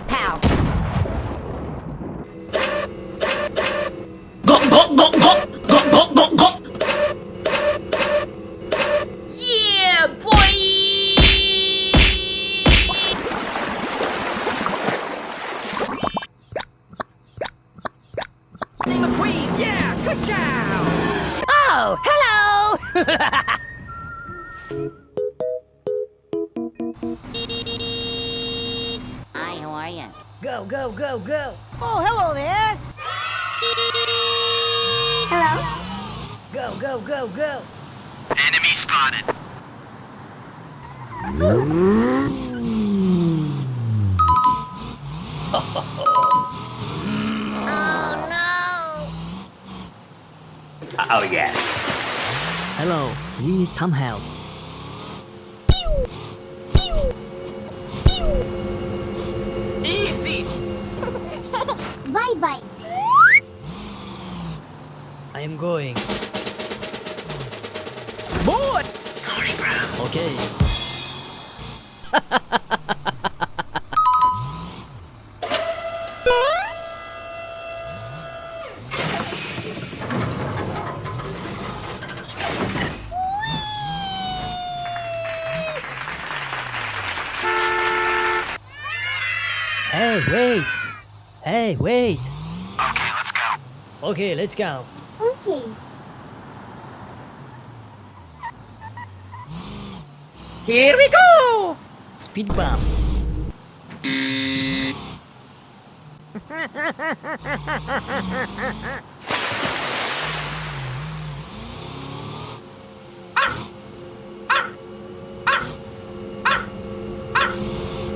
pal. Go, go, go, go, go, go, go, go. Yeah, boy! McQueen, yeah, good job! Oh, hello! Hi, how are you? Go, go, go, go! Oh, hello there! Hello? Go, go, go, go! Enemy spotted. Oh no! Oh, yes. Hello, we need some help. Easy. Bye-bye. I am going. Boy. Sorry, bro. Okay. Hey, wait! Hey, wait! Okay, let's go. Okay, let's go. Okay. Here we go! Speed bump.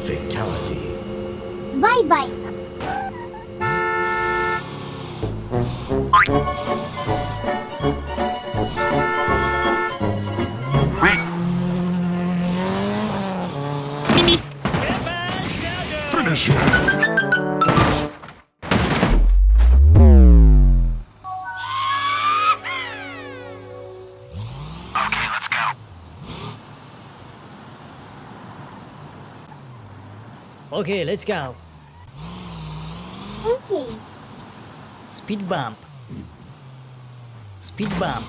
Fatality. Bye-bye. Finish him. Okay, let's go. Okay, let's go. Okay. Speed bump. Speed bump.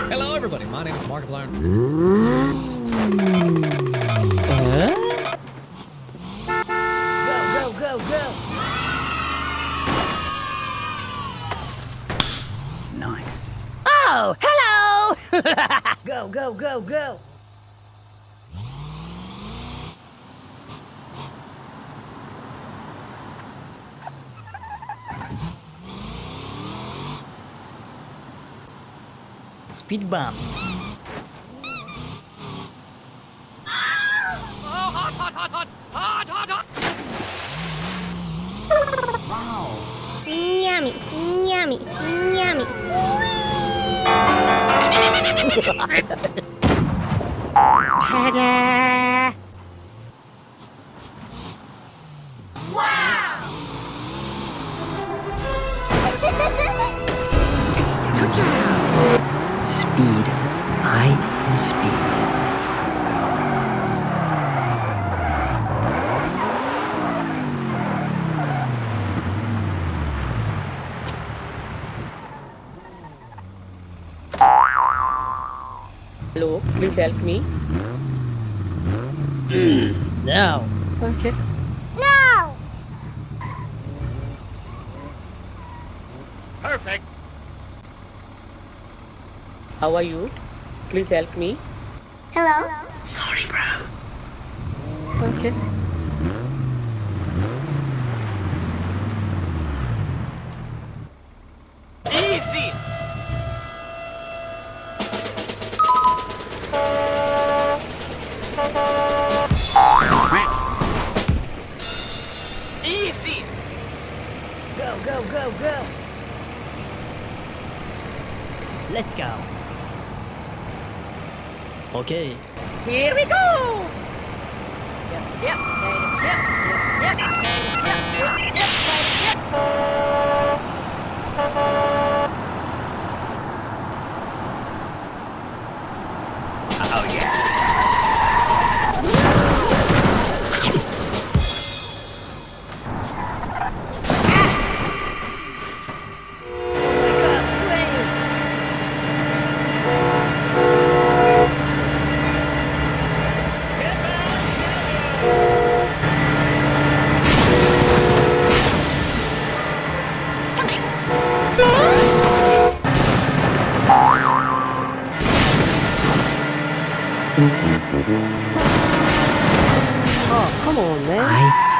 Hello, everybody. My name is Markiplier. Go, go, go, go! Nice. Oh, hello! Go, go, go, go! Speed bump. Oh, hot, hot, hot, hot, hot, hot, hot. Yummy, yummy, yummy. Ta-da! Good job! Speed. I am speed. Hello, please help me. Now. Okay. No! Perfect. How are you? Please help me. Hello? Sorry, bro. Okay. Easy. Easy. Go, go, go, go! Let's go. Okay. Here we go! Dip, dip, potato chip, dip, dip, potato chip, dip, dip, potato chip.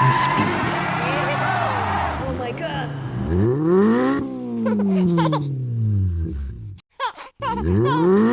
maximum speed. Oh my god.